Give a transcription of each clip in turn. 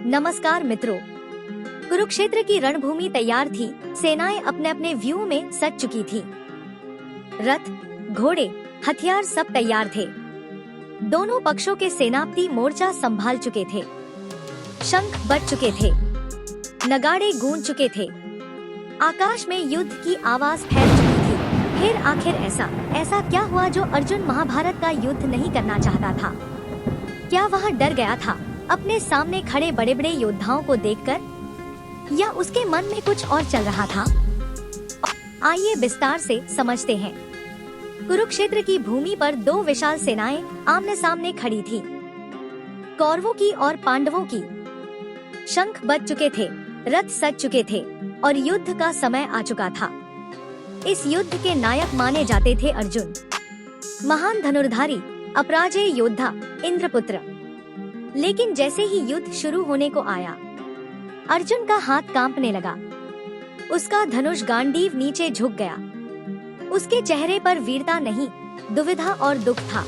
नमस्कार मित्रों, कुरुक्षेत्र की रणभूमि तैयार थी। सेनाएं अपने अपने व्यूह में सज चुकी थी। रथ, घोड़े, हथियार सब तैयार थे। दोनों पक्षों के सेनापति मोर्चा संभाल चुके थे। शंख बज चुके थे, नगाड़े गूंज चुके थे। आकाश में युद्ध की आवाज फैल चुकी थी। फिर आखिर ऐसा क्या हुआ जो अर्जुन महाभारत का युद्ध नहीं करना चाहता था? क्या वह डर गया था अपने सामने खड़े बड़े बड़े योद्धाओं को देखकर, या उसके मन में कुछ और चल रहा था? आइए विस्तार से समझते हैं। कुरुक्षेत्र की भूमि पर दो विशाल सेनाएं आमने सामने खड़ी थी, कौरवों की और पांडवों की। शंख बज चुके थे, रथ सज चुके थे और युद्ध का समय आ चुका था। इस युद्ध के नायक माने जाते थे अर्जुन, महान धनुर्धारी, अपराजेय योद्धा, इंद्रपुत्र। लेकिन जैसे ही युद्ध शुरू होने को आया, अर्जुन का हाथ कांपने लगा। उसका धनुष गांडीव नीचे झुक गया। उसके चेहरे पर वीरता नहीं, दुविधा और दुख था।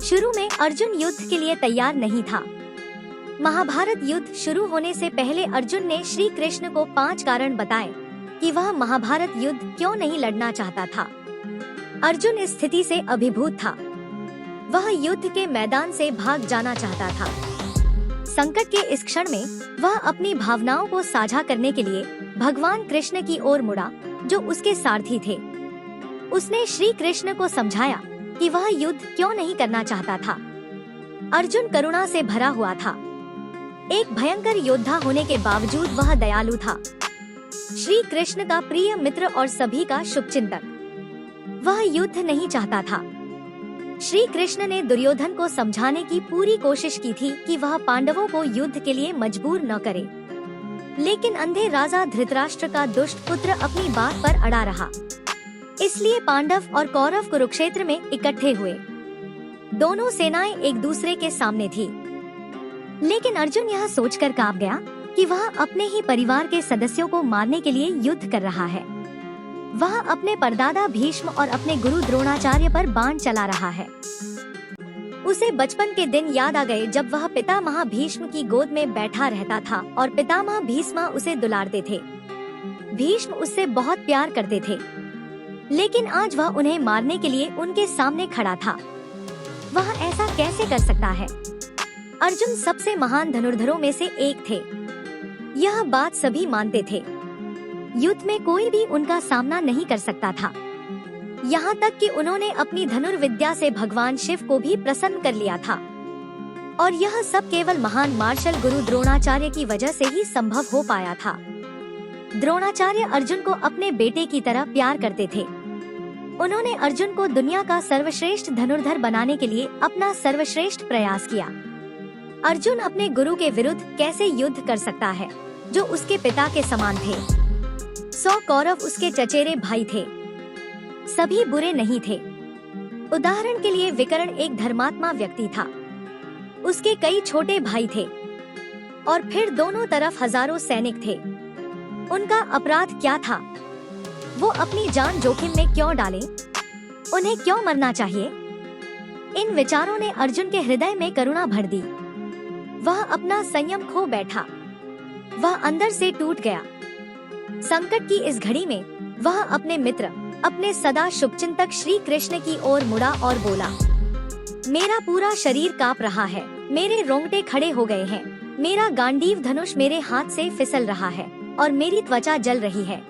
शुरू में अर्जुन युद्ध के लिए तैयार नहीं था। महाभारत युद्ध शुरू होने से पहले अर्जुन ने श्री कृष्ण को 5 कारण बताए कि वह महाभारत युद्ध क्यों नहीं लड़ना चाहता था। अर्जुन इस स्थिति से अभिभूत था। वह युद्ध के मैदान से भाग जाना चाहता था। संकट के इस क्षण में वह अपनी भावनाओं को साझा करने के लिए भगवान कृष्ण की ओर मुड़ा, जो उसके सारथी थे। उसने श्री कृष्ण को समझाया कि वह युद्ध क्यों नहीं करना चाहता था। अर्जुन करुणा से भरा हुआ था। एक भयंकर योद्धा होने के बावजूद वह दयालु था, श्री कृष्ण का प्रिय मित्र और सभी का शुभचिंतक। वह युद्ध नहीं चाहता था। श्री कृष्ण ने दुर्योधन को समझाने की पूरी कोशिश की थी कि वह पांडवों को युद्ध के लिए मजबूर न करे, लेकिन अंधे राजा धृतराष्ट्र का दुष्ट पुत्र अपनी बात पर अड़ा रहा। इसलिए पांडव और कौरव कुरुक्षेत्र में इकट्ठे हुए। दोनों सेनाएं एक दूसरे के सामने थी। लेकिन अर्जुन यह सोचकर कांप गया कि वह अपने ही परिवार के सदस्यों को मारने के लिए युद्ध कर रहा है। वह अपने परदादा भीष्म और अपने गुरु द्रोणाचार्य पर बाण चला रहा है। उसे बचपन के दिन याद आ गए जब वह पितामह भीष्म की गोद में बैठा रहता था और पितामह भीष्म उसे दुलारते थे। भीष्म उससे बहुत प्यार करते थे, लेकिन आज वह उन्हें मारने के लिए उनके सामने खड़ा था। वह ऐसा कैसे कर सकता है? अर्जुन सबसे महान धनुर्धरों में से एक थे। यह बात सभी मानते थे। युद्ध में कोई भी उनका सामना नहीं कर सकता था। यहाँ तक कि उन्होंने अपनी धनुर्विद्या से भगवान शिव को भी प्रसन्न कर लिया था। और यह सब केवल महान मार्शल गुरु द्रोणाचार्य की वजह से ही संभव हो पाया था। द्रोणाचार्य अर्जुन को अपने बेटे की तरह प्यार करते थे। उन्होंने अर्जुन को दुनिया का सर्वश्रेष्ठ धनुर्धर बनाने के लिए अपना सर्वश्रेष्ठ प्रयास किया। अर्जुन अपने गुरु के विरुद्ध कैसे युद्ध कर सकता है, जो उसके पिता के समान थे? 100 कौरव उसके चचेरे भाई थे। सभी बुरे नहीं थे। उदाहरण के लिए विकर्ण एक धर्मात्मा व्यक्ति था। उसके कई छोटे भाई थे और फिर दोनों तरफ हजारों सैनिक थे। उनका अपराध क्या था? वो अपनी जान जोखिम में क्यों डाले? उन्हें क्यों मरना चाहिए? इन विचारों ने अर्जुन के हृदय में करुणा भर दी। वह अपना संयम खो बैठा। वह अंदर से टूट गया। संकट की इस घड़ी में वह अपने मित्र, अपने सदा शुभचिंतक श्री कृष्ण की ओर मुड़ा और बोला, मेरा पूरा शरीर कांप रहा है, मेरे रोंगटे खड़े हो गए हैं, मेरा गांडीव धनुष मेरे हाथ से फिसल रहा है और मेरी त्वचा जल रही है।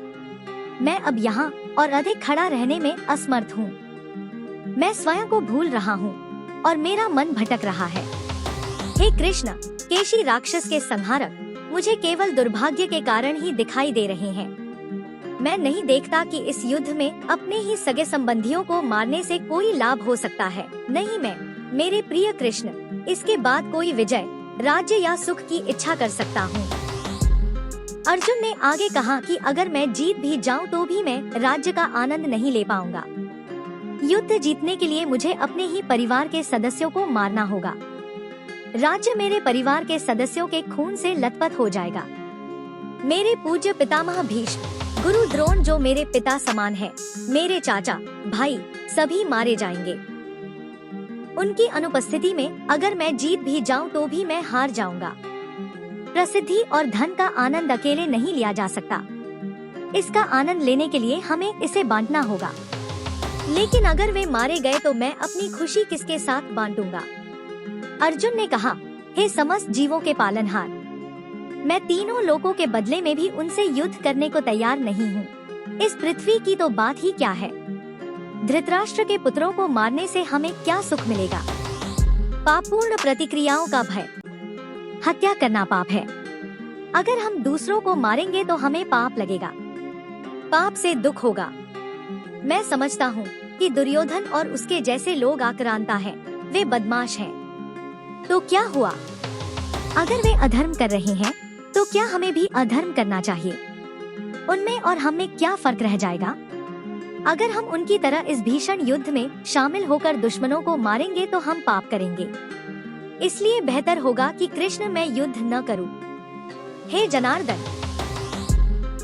मैं अब यहाँ और अधिक खड़ा रहने में असमर्थ हूँ। मैं स्वयं को भूल रहा हूँ और मेरा मन भटक रहा है। हे कृष्ण, केशी राक्षस के संहारक, मुझे केवल दुर्भाग्य के कारण ही दिखाई दे रहे हैं। मैं नहीं देखता कि इस युद्ध में अपने ही सगे संबंधियों को मारने से कोई लाभ हो सकता है। नहीं मैं, मेरे प्रिय कृष्ण, इसके बाद कोई विजय, राज्य या सुख की इच्छा कर सकता हूँ। अर्जुन ने आगे कहा कि अगर मैं जीत भी जाऊं तो भी मैं राज्य का आनंद नहीं ले पाऊंगा। युद्ध जीतने के लिए मुझे अपने ही परिवार के सदस्यों को मारना होगा। राज्य मेरे परिवार के सदस्यों के खून से लथपथ हो जाएगा। मेरे पूज्य पितामह भीष्म, गुरु द्रोण जो मेरे पिता समान है, मेरे चाचा, भाई सभी मारे जाएंगे। उनकी अनुपस्थिति में अगर मैं जीत भी जाऊं तो भी मैं हार जाऊंगा। प्रसिद्धि और धन का आनंद अकेले नहीं लिया जा सकता। इसका आनंद लेने के लिए हमें इसे बांटना होगा। लेकिन अगर वे मारे गए तो मैं अपनी खुशी किसके साथ बांटूंगा? अर्जुन ने कहा, हे समस्त जीवों के पालनहार, मैं तीनों लोगों के बदले में भी उनसे युद्ध करने को तैयार नहीं हूँ। इस पृथ्वी की तो बात ही क्या है। धृतराष्ट्र के पुत्रों को मारने से हमें क्या सुख मिलेगा? पापपूर्ण प्रतिक्रियाओं का भय। हत्या करना पाप है। अगर हम दूसरों को मारेंगे तो हमें पाप लगेगा, पाप से दुख होगा। मैं समझता हूँ कि दुर्योधन और उसके जैसे लोग आक्रांता हैं, वे बदमाश हैं। तो क्या हुआ? अगर वे अधर्म कर रहे हैं तो क्या हमें भी अधर्म करना चाहिए? उनमें और हम में क्या फर्क रह जाएगा? अगर हम उनकी तरह इस भीषण युद्ध में शामिल होकर दुश्मनों को मारेंगे तो हम पाप करेंगे। इसलिए बेहतर होगा कि कृष्ण मैं युद्ध न करूं। हे जनार्दन,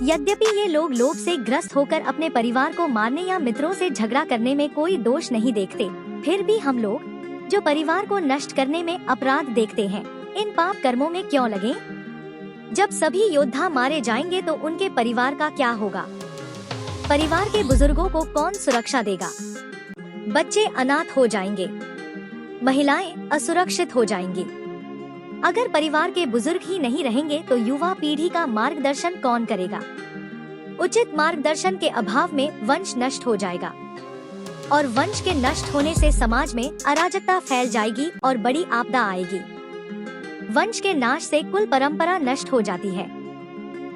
यद्यपि ये लोग लोभ से ग्रस्त होकर अपने परिवार को मारने या मित्रों से झगड़ा करने में कोई दोष नहीं देखते, फिर भी हम लोग जो परिवार को नष्ट करने में अपराध देखते हैं, इन पाप कर्मों में क्यों लगे? जब सभी योद्धा मारे जाएंगे तो उनके परिवार का क्या होगा? परिवार के बुजुर्गों को कौन सुरक्षा देगा? बच्चे अनाथ हो जाएंगे, महिलाएं असुरक्षित हो जाएंगी। अगर परिवार के बुजुर्ग ही नहीं रहेंगे तो युवा पीढ़ी का मार्गदर्शन कौन करेगा? उचित मार्गदर्शन के अभाव में वंश नष्ट हो जाएगा और वंश के नष्ट होने से समाज में अराजकता फैल जाएगी और बड़ी आपदा आएगी। वंश के नाश से कुल परंपरा नष्ट हो जाती है।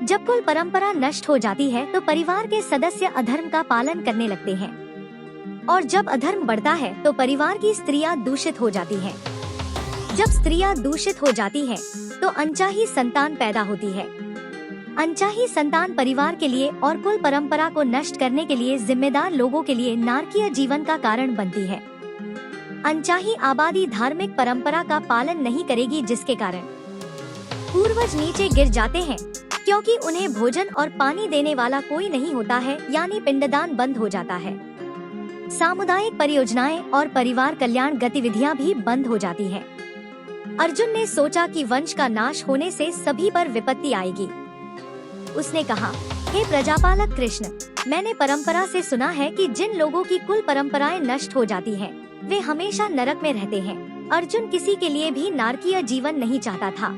जब कुल परंपरा नष्ट हो जाती है तो परिवार के सदस्य अधर्म का पालन करने लगते हैं और जब अधर्म बढ़ता है तो परिवार की स्त्रियां दूषित हो जाती हैं। जब स्त्रियां दूषित हो जाती हैं तो अनचाही संतान पैदा होती है। अनचाही संतान परिवार के लिए और कुल परंपरा को नष्ट करने के लिए जिम्मेदार लोगों के लिए नारकीय जीवन का कारण बनती है। अनचाही आबादी धार्मिक परंपरा का पालन नहीं करेगी, जिसके कारण पूर्वज नीचे गिर जाते हैं क्योंकि उन्हें भोजन और पानी देने वाला कोई नहीं होता है, यानी पिंडदान बंद हो जाता है। सामुदायिक परियोजनाएं और परिवार कल्याण गतिविधियां भी बंद हो जाती हैं। अर्जुन ने सोचा कि वंश का नाश होने से सभी पर विपत्ति आएगी। उसने कहा, हे प्रजापालक कृष्ण, मैंने परंपरा से सुना है कि जिन लोगों की कुल परंपराएं नष्ट हो जाती हैं, वे हमेशा नरक में रहते हैं। अर्जुन किसी के लिए भी नारकीय जीवन नहीं चाहता था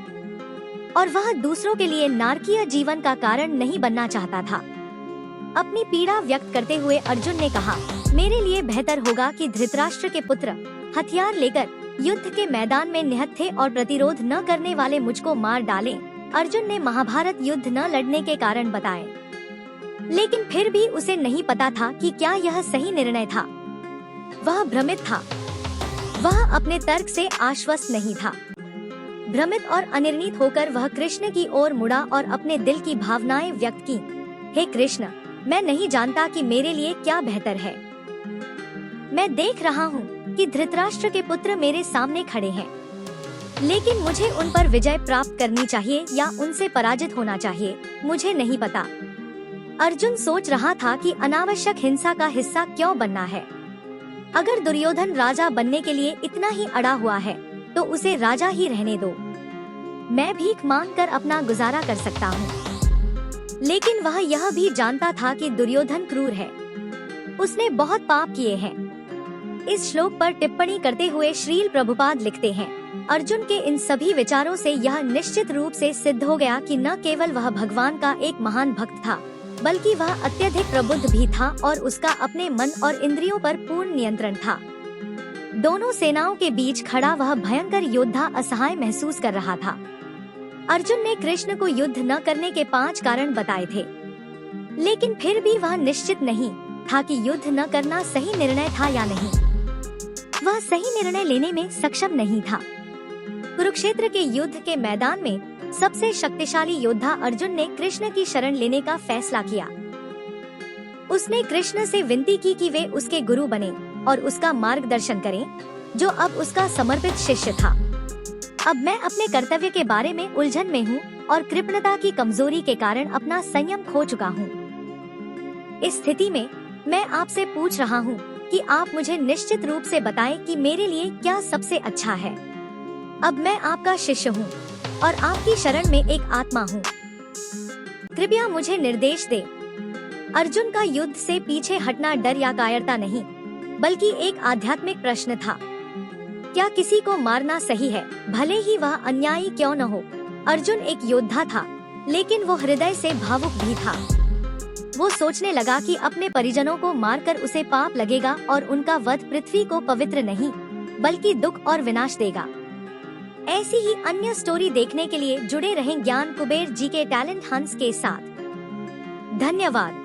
और वह दूसरों के लिए नारकीय जीवन का कारण नहीं बनना चाहता था। अपनी पीड़ा व्यक्त करते हुए अर्जुन ने कहा, मेरे लिए बेहतर होगा कि धृतराष्ट्र के पुत्र हथियार लेकर युद्ध के मैदान में निहत्थे और प्रतिरोध न करने वाले मुझको मार डालें। अर्जुन ने महाभारत युद्ध न लड़ने के कारण बताए, लेकिन फिर भी उसे नहीं पता था कि क्या यह सही निर्णय था। वह भ्रमित था, वह अपने तर्क से आश्वस्त नहीं था। भ्रमित और अनिर्णित होकर वह कृष्ण की ओर मुड़ा और अपने दिल की भावनाएं व्यक्त की। हे कृष्ण, मैं नहीं जानता कि मेरे लिए क्या बेहतर है। मैं देख रहा हूँ कि धृतराष्ट्र के पुत्र मेरे सामने खड़े हैं, लेकिन मुझे उन पर विजय प्राप्त करनी चाहिए या उनसे पराजित होना चाहिए, मुझे नहीं पता। अर्जुन सोच रहा था कि अनावश्यक हिंसा का हिस्सा क्यों बनना है। अगर दुर्योधन राजा बनने के लिए इतना ही अड़ा हुआ है तो उसे राजा ही रहने दो। मैं भीख मांगकर अपना गुजारा कर सकता हूँ। लेकिन वह यह भी जानता था कि दुर्योधन क्रूर है, उसने बहुत पाप किए हैं। इस श्लोक पर टिप्पणी करते हुए श्रील प्रभुपाद लिखते हैं, अर्जुन के इन सभी विचारों से यह निश्चित रूप से सिद्ध हो गया कि न केवल वह भगवान का एक महान भक्त था, बल्कि वह अत्यधिक प्रबुद्ध भी था और उसका अपने मन और इंद्रियों पर पूर्ण नियंत्रण था। दोनों सेनाओं के बीच खड़ा वह भयंकर योद्धा असहाय महसूस कर रहा था। अर्जुन ने कृष्ण को युद्ध न करने के 5 कारण बताए थे, लेकिन फिर भी वह निश्चित नहीं था कि युद्ध न करना सही निर्णय था या नहीं। वह सही निर्णय लेने में सक्षम नहीं था। कुरुक्षेत्र के युद्ध के मैदान में सबसे शक्तिशाली योद्धा अर्जुन ने कृष्ण की शरण लेने का फैसला किया। उसने कृष्ण से विनती की कि वे उसके गुरु बने और उसका मार्गदर्शन करें, जो अब उसका समर्पित शिष्य था। अब मैं अपने कर्तव्य के बारे में उलझन में हूँ और कृपणता की कमजोरी के कारण अपना संयम खो चुका हूँ। इस स्थिति में मैं आपसे पूछ रहा हूँ कि आप मुझे निश्चित रूप से बताएं कि मेरे लिए क्या सबसे अच्छा है। अब मैं आपका शिष्य हूँ, और आपकी शरण में एक आत्मा हूँ। कृपया मुझे निर्देश दे। अर्जुन का युद्ध से पीछे हटना डर या कायरता नहीं, बल्कि एक आध्यात्मिक प्रश्न था। क्या किसी को मारना सही है, भले ही वह अन्यायी क्यों न हो? अर्जुन एक योद्धा था, लेकिन वो हृदय से भावुक भी था। वो सोचने लगा कि अपने परिजनों को मारकर उसे पाप लगेगा और उनका वध पृथ्वी को पवित्र नहीं, बल्कि दुख और विनाश देगा। ऐसी ही अन्य स्टोरी देखने के लिए जुड़े रहें ज्ञान कुबेर जी के टैलेंट हंट्स के साथ। धन्यवाद।